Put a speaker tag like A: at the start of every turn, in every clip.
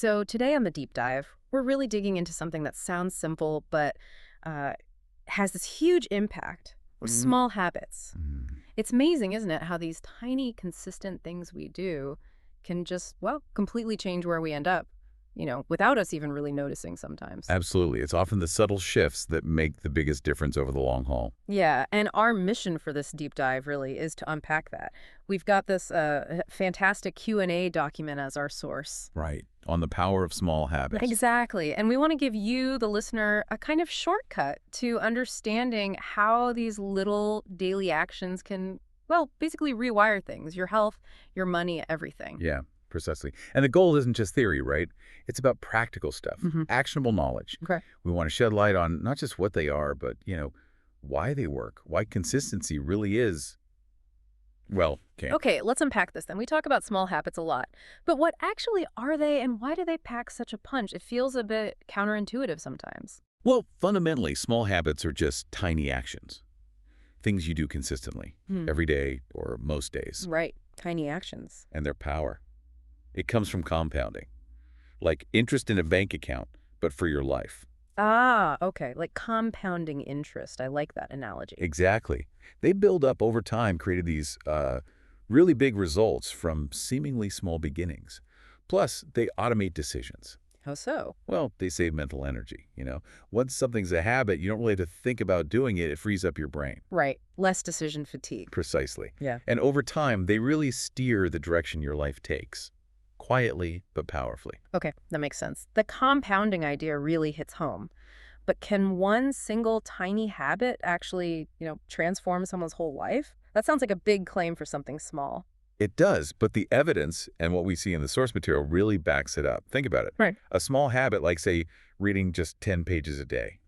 A: So today on the deep dive, we're really digging into something that sounds simple but uh, has this huge impact.
B: Mhm.
A: Small habits.
B: Mm.
A: It's amazing, isn't it, how these tiny, consistent things we do can just, well, completely change where we end up, without us even really noticing sometimes.
B: Absolutely. It's often the subtle shifts that make the biggest difference over the long haul.
A: Yeah, and our mission for this deep dive really is to unpack that. We've got this fantastic Q&A document as our source.
B: Right. On the power of small habits.
A: Exactly. And we want to give you, the listener, a kind of shortcut to understanding how these little daily actions can, well, basically rewire things, your health, your money, everything.
B: Yeah, precisely. And the goal isn't just theory, right? It's about practical stuff,
A: Hmm.
B: actionable knowledge.
A: Okay.
B: We want to shed light on not just what they are, but, why they work, why consistency really is, well, okay.
A: Okay, let's unpack this then. We talk about small habits a lot, but what actually are they and why do they pack such a punch? It feels a bit counterintuitive sometimes.
B: Well, fundamentally, small habits are just tiny actions, things you do consistently,
A: Hmm.
B: every day or most days,
A: Right. Tiny actions.
B: and their power. It comes from compounding, like interest in a bank account, but for your life.
A: Ah, okay. Like compounding interest. I like that analogy.
B: Exactly. They build up over time, created these really big results from seemingly small beginnings. Plus, they automate decisions.
A: How so?
B: Well, they save mental energy. Once something's a habit, you don't really have to think about doing it. It frees up your brain.
A: Right. Less decision fatigue.
B: Precisely.
A: Yeah.
B: And over time, they really steer the direction your life takes. Quietly, but powerfully.
A: Okay, that makes sense. The compounding idea really hits home. But can one single tiny habit actually, transform someone's whole life? That sounds like a big claim for something small.
B: It does, but the evidence and what we see in the source material really backs it up. Think about it.
A: Right.
B: A small habit like, say, reading just 10 pages a day.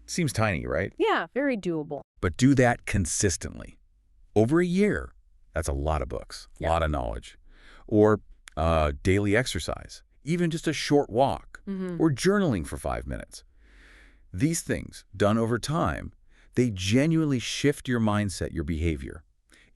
B: Seems tiny, right?
A: Yeah, very doable.
B: But do that consistently. Over a year. That's a lot of books, a
A: Yeah.
B: lot of knowledge. Or daily exercise, even just a short walk,
A: Hmm.
B: or journaling for 5 minutes. These things, done over time, they genuinely shift your mindset, your behavior.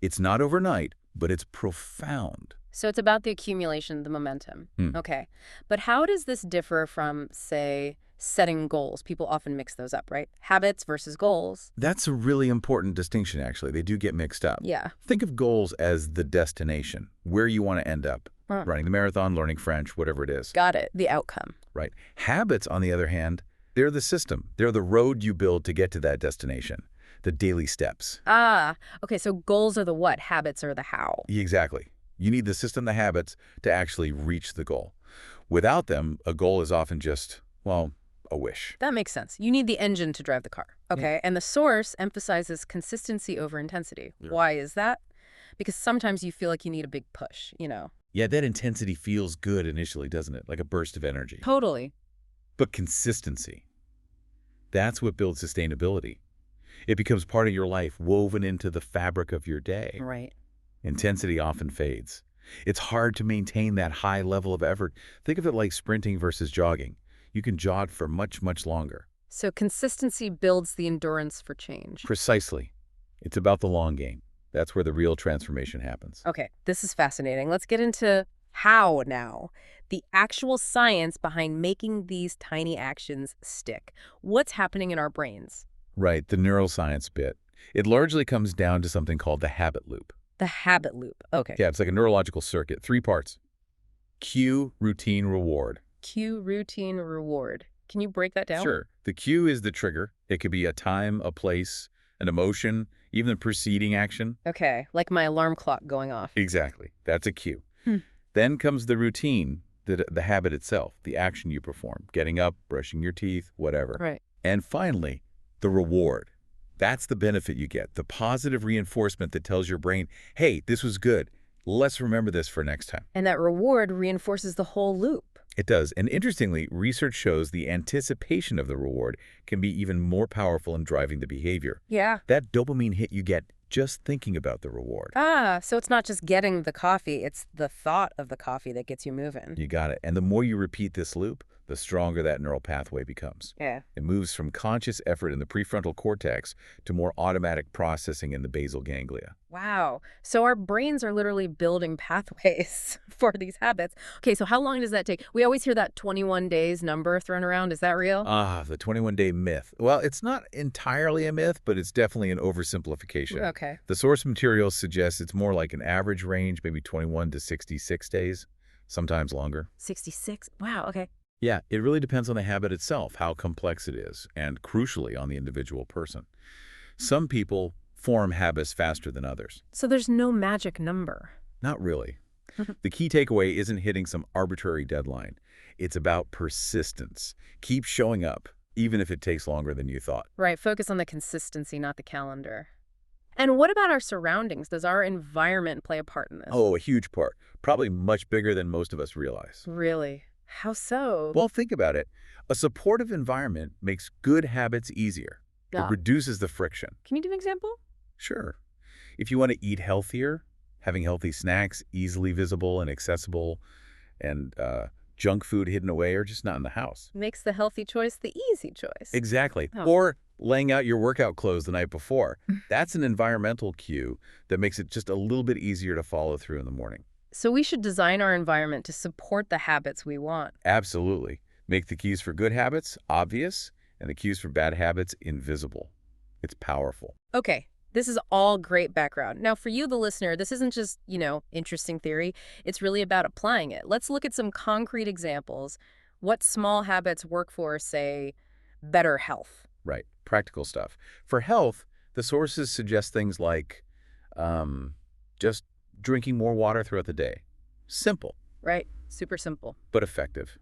B: It's not overnight, but it's profound.
A: So it's about the accumulation, the momentum.
B: Hmm.
A: Okay. But how does this differ from, say, setting goals? People often mix those up, right? Habits versus goals.
B: That's a really important distinction, actually. They do get mixed up.
A: Yeah.
B: Think of goals as the destination, where you want to end up.
A: Huh.
B: Running the marathon, learning French, whatever it is.
A: Got it. The outcome.
B: Right. Habits, on the other hand, they're the system. They're the road you build to get to that destination, the daily steps.
A: Ah, okay. So goals are the what, habits are the how.
B: Exactly. You need the system, the habits, to actually reach the goal. Without them, a goal is often just, well, a wish.
A: That makes sense. You need the engine to drive the car. Okay. And the source emphasizes consistency over intensity.
B: Yeah.
A: Why is that? Because sometimes you feel like you need a big push.
B: Yeah, that intensity feels good initially, doesn't it? Like a burst of energy.
A: Totally.
B: But consistency, that's what builds sustainability. It becomes part of your life, woven into the fabric of your day.
A: Right.
B: Intensity often fades. It's hard to maintain that high level of effort. Think of it like sprinting versus jogging. You can jog for much, much longer.
A: So consistency builds the endurance for change.
B: Precisely. It's about the long game. That's where the real transformation happens.
A: Okay, this is fascinating. Let's get into how now. The actual science behind making these tiny actions stick. What's happening in our brains?
B: Right, the neuroscience bit. It largely comes down to something called the habit loop.
A: The habit loop. Okay.
B: Yeah, it's like a neurological circuit, 3 parts. Cue, routine, reward.
A: Cue, routine, reward. Can you break that down?
B: Sure. The cue is the trigger. It could be a time, a place, an emotion, even the preceding action.
A: Okay, like my alarm clock going off.
B: Exactly. That's a cue.
A: Hmm.
B: Then comes the routine, the habit itself, the action you perform, getting up, brushing your teeth, whatever.
A: Right.
B: And finally, the reward. That's the benefit you get, the positive reinforcement that tells your brain, hey, this was good. Let's remember this for next time.
A: And that reward reinforces the whole loop.
B: It does. And interestingly, research shows the anticipation of the reward can be even more powerful in driving the behavior.
A: Yeah.
B: That dopamine hit you get just thinking about the reward.
A: Ah, so it's not just getting the coffee, it's the thought of the coffee that gets you moving.
B: You got it. And the more you repeat this loop, the stronger that neural pathway becomes.
A: Yeah.
B: It moves from conscious effort in the prefrontal cortex to more automatic processing in the basal ganglia.
A: Wow. So our brains are literally building pathways for these habits. Okay, so how long does that take? We always hear that 21 days number thrown around. Is that real?
B: Ah, the 21-day myth. Well, it's not entirely a myth, but it's definitely an oversimplification.
A: Okay.
B: The source material suggests it's more like an average range, maybe 21 to 66 days, sometimes longer.
A: 66? Wow, okay.
B: Yeah, it really depends on the habit itself, how complex it is, and crucially on the individual person. Some people form habits faster than others.
A: So there's no magic number.
B: Not really. The key takeaway isn't hitting some arbitrary deadline. It's about persistence. Keep showing up, even if it takes longer than you thought.
A: Right, focus on the consistency, not the calendar. And what about our surroundings? Does our environment play a part in this?
B: Oh, a huge part. Probably much bigger than most of us realize.
A: Really? How so?
B: Well, think about it. A supportive environment makes good habits easier.
A: Yeah.
B: It reduces the friction.
A: Can you give an example?
B: Sure. If you want to eat healthier, having healthy snacks easily visible and accessible, and junk food hidden away or just not in the house.
A: Makes the healthy choice the easy choice.
B: Exactly.
A: Oh.
B: Or laying out your workout clothes the night before. That's an environmental cue that makes it just a little bit easier to follow through in the morning.
A: So we should design our environment to support the habits we want.
B: Absolutely. Make the cues for good habits obvious and the cues for bad habits invisible. It's powerful.
A: Okay, this is all great background. Now, for you, the listener, this isn't just, interesting theory. It's really about applying it. Let's look at some concrete examples. What small habits work for, say, better health?
B: Right. Practical stuff. For health, the sources suggest things like just drinking more water throughout the day. Simple,
A: Right? Super simple.
B: but effective.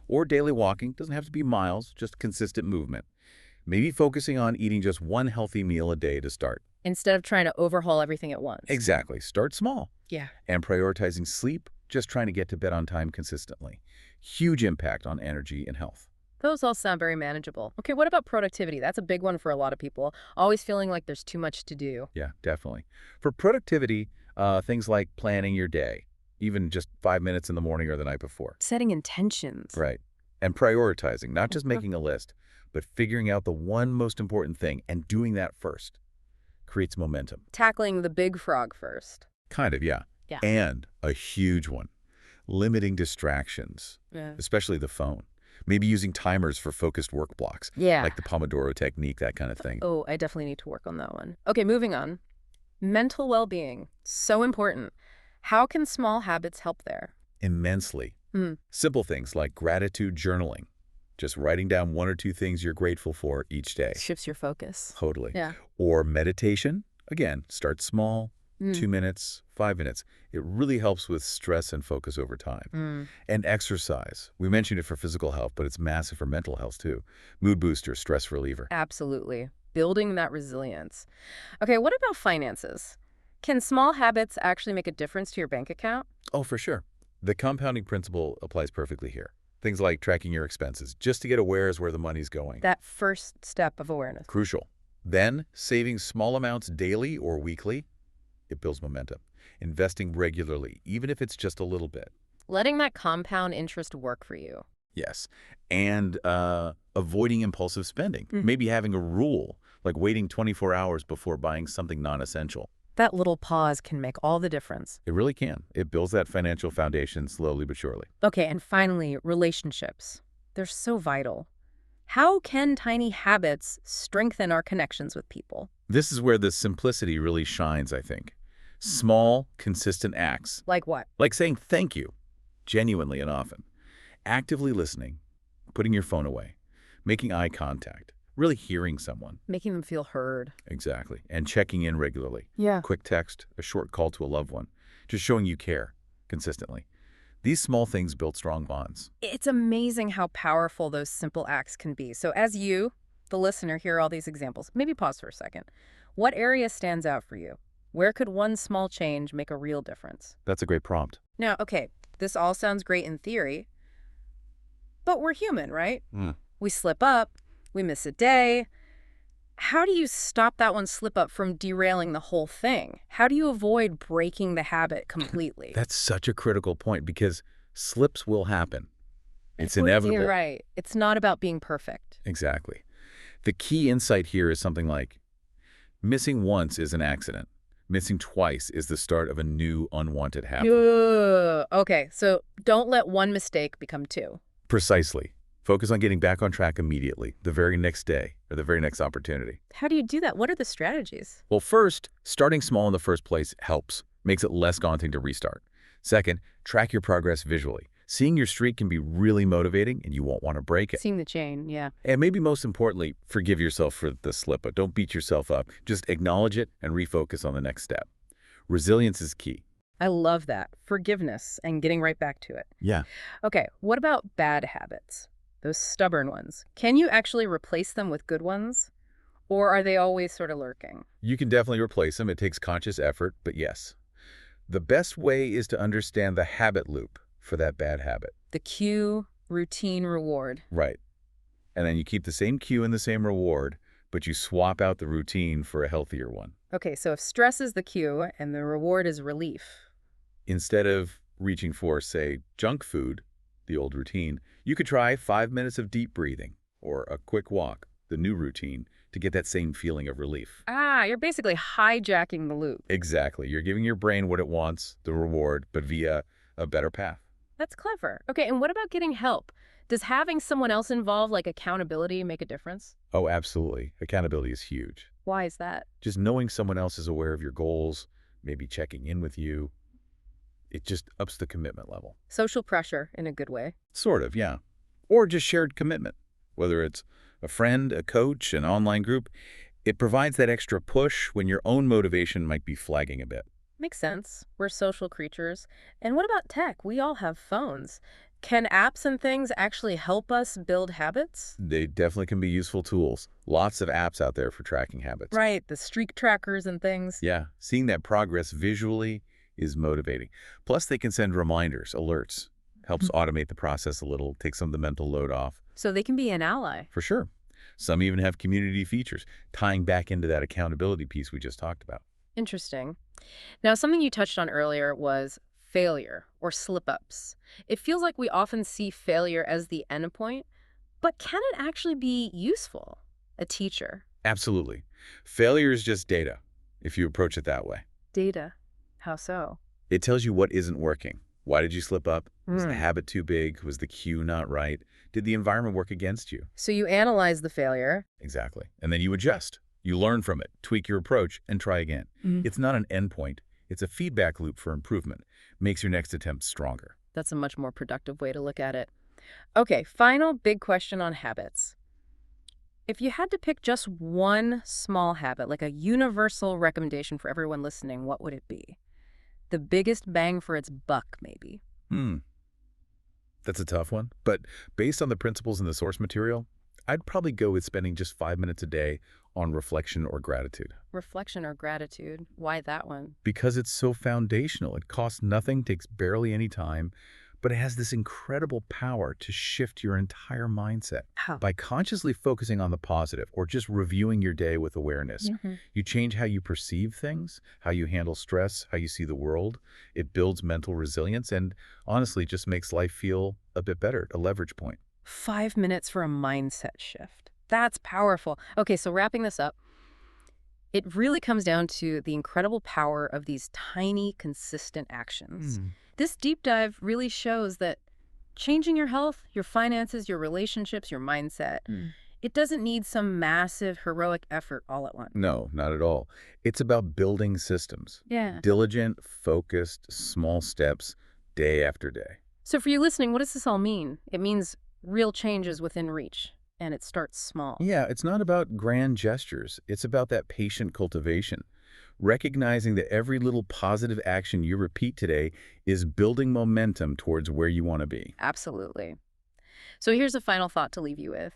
B: Or daily walking. Doesn't have to be miles, just consistent movement. Maybe focusing on eating just one healthy meal a day to start.
A: Instead of trying to overhaul everything at once.
B: Exactly. Start small.
A: Yeah.
B: And prioritizing sleep, just trying to get to bed on time consistently. Huge impact on energy and health.
A: Those all sound very manageable. Okay, what about productivity? That's a big one for a lot of people. Always feeling like there's too much to do.
B: Yeah, definitely. For productivity, things like planning your day, even just 5 minutes in the morning or the night before.
A: Setting intentions.
B: Right. And prioritizing, not just making a list, but figuring out the one most important thing and doing that first creates momentum.
A: Tackling the big frog first.
B: Kind of, yeah.
A: Yeah.
B: And a huge one, limiting distractions,
A: Yeah.
B: especially the phone. Maybe using timers for focused work blocks,
A: Yeah.
B: like the Pomodoro technique, that kind of thing.
A: Oh, I definitely need to work on that one. Okay, moving on. Mental well-being. So important. How can small habits help there?
B: Immensely.
A: Hmm.
B: Simple things like gratitude journaling, just writing down one or two things you're grateful for each day.
A: Shifts your focus.
B: Totally.
A: Yeah.
B: Or meditation. Again, start small, 2 minutes, 5 minutes. It really helps with stress and focus over time. And exercise. We mentioned it for physical health, but it's massive for mental health too. Mood booster, stress reliever.
A: Absolutely. Building that resilience. Okay, what about finances? Can small habits actually make a difference to your bank account?
B: Oh, for sure. The compounding principle applies perfectly here. Things like tracking your expenses, just to get aware as where the money's going.
A: That first step of awareness.
B: Crucial. Then, saving small amounts daily or weekly, it builds momentum. Investing regularly, even if it's just a little bit.
A: Letting that compound interest work for you.
B: Yes. And avoiding impulsive spending. Maybe having a rule, like waiting 24 hours before buying something non-essential.
A: That little pause can make all the difference.
B: It really can. It builds that financial foundation slowly but surely.
A: Okay, and finally, relationships. They're so vital. How can tiny habits strengthen our connections with people?
B: This is where the simplicity really shines, I think. Small, consistent acts,
A: Like what?
B: like saying thank you, genuinely and often. Actively listening, putting your phone away, making eye contact, really hearing someone.
A: Making them feel heard.
B: Exactly. And checking in regularly.
A: Yeah.
B: Quick text, a short call to a loved one, just showing you care consistently. These small things build strong bonds.
A: It's amazing how powerful those simple acts can be. So as you, the listener, hear all these examples, maybe pause for a second. What area stands out for you? Where could one small change make a real difference?
B: That's a great prompt.
A: Now, okay, this all sounds great in theory, but we're human, right? We slip up, we miss a day. How do you stop that one slip up from derailing the whole thing? How do you avoid breaking the habit completely?
B: That's such a critical point because slips will happen. It's
A: You're
B: inevitable.
A: right. It's not about being perfect.
B: Exactly. The key insight here is something like, missing once is an accident. Missing twice is the start of a new unwanted habit.
A: Ugh. Okay, so don't let one mistake become two.
B: Precisely. Focus on getting back on track immediately, the very next day, or the very next opportunity.
A: How do you do that? What are the strategies?
B: Well, first, starting small in the first place helps, makes it less daunting to restart. Second, track your progress visually. Seeing your streak can be really motivating, and you won't want to break it.
A: Seeing the chain, yeah.
B: And maybe most importantly, forgive yourself for the slip-up. Don't beat yourself up. Just acknowledge it and refocus on the next step. Resilience is key.
A: I love that. Forgiveness and getting right back to it.
B: Yeah.
A: Okay, what about bad habits? Those stubborn ones. Can you actually replace them with good ones? Or are they always sort of lurking?
B: You can definitely replace them. It takes conscious effort, but yes. The best way is to understand the habit loop for that bad habit.
A: The cue, routine, reward.
B: Right. And then you keep the same cue and the same reward, but you swap out the routine for a healthier one.
A: Okay, so if stress is the cue and the reward is relief.
B: Instead of reaching for, say, junk food, the old routine, you could try 5 minutes of deep breathing or a quick walk, the new routine, to get that same feeling of relief.
A: Ah, you're basically hijacking the loop.
B: Exactly. You're giving your brain what it wants, the reward, but via a better path.
A: That's clever. Okay, and what about getting help? Does having someone else involved, like accountability, make a difference?
B: Oh, absolutely. Accountability is huge.
A: Why is that?
B: Just knowing someone else is aware of your goals, maybe checking in with you, it just ups the commitment level.
A: Social pressure in a good way.
B: Sort of, yeah. Or just shared commitment. Whether it's a friend, a coach, an online group, it provides that extra push when your own motivation might be flagging a bit.
A: Makes sense. We're social creatures. And what about tech? We all have phones. Can apps and things actually help us build habits?
B: They definitely can be useful tools. Lots of apps out there for tracking habits.
A: Right, the streak trackers and things.
B: Yeah, seeing that progress visually is motivating. Plus, they can send reminders, alerts. Helps automate the process a little, take some of the mental load off.
A: So they can be an ally.
B: For sure. Some even have community features, tying back into that accountability piece we just talked about.
A: Interesting. Now, something you touched on earlier was failure or slip-ups. It feels like we often see failure as the end point, but can it actually be useful? A teacher.
B: Absolutely. Failure is just data, if you approach it that way.
A: Data. How so?
B: It tells you what isn't working. Why did you slip up? Was the
A: Mm.
B: habit too big? Was the cue not right? Did the environment work against you?
A: So you analyze the failure.
B: Exactly. And then you adjust. You learn from it, tweak your approach, and try again.
A: Mm.
B: It's not an endpoint. It's a feedback loop for improvement. Makes your next attempt stronger.
A: That's a much more productive way to look at it. Okay, final big question on habits. If you had to pick just one small habit, like a universal recommendation for everyone listening, what would it be? The biggest bang for its buck, maybe.
B: That's a tough one. But based on the principles in the source material, I'd probably go with spending just 5 minutes a day on reflection or gratitude.
A: Reflection or gratitude. Why that one?
B: Because it's so foundational. It costs nothing, takes barely any time, but it has this incredible power to shift your entire mindset.
A: How?
B: By consciously focusing on the positive or just reviewing your day with awareness, you change how you perceive things, how you handle stress, how you see the world. It builds mental resilience and honestly just makes life feel a bit better, a leverage point.
A: 5 minutes for a mindset shift. That's powerful. Okay, so wrapping this up, it really comes down to the incredible power of these tiny, consistent actions. This deep dive really shows that changing your health, your finances, your relationships, your mindset, it doesn't need some massive, heroic effort all at once.
B: No, not at all. It's about building systems.
A: Yeah.
B: Diligent, focused, small steps, day after day.
A: So for you listening, what does this all mean? It means real changes within reach, and it starts small.
B: Yeah, it's not about grand gestures. It's about that patient cultivation. Recognizing that every little positive action you repeat today is building momentum towards where you want to be.
A: Absolutely. So here's a final thought to leave you with.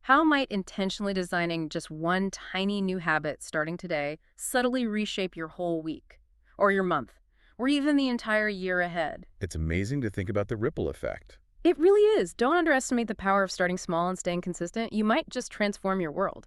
A: How might intentionally designing just one tiny new habit starting today subtly reshape your whole week, or your month, or even the entire year ahead?
B: It's amazing to think about the ripple effect.
A: It really is. Don't underestimate the power of starting small and staying consistent. You might just transform your world.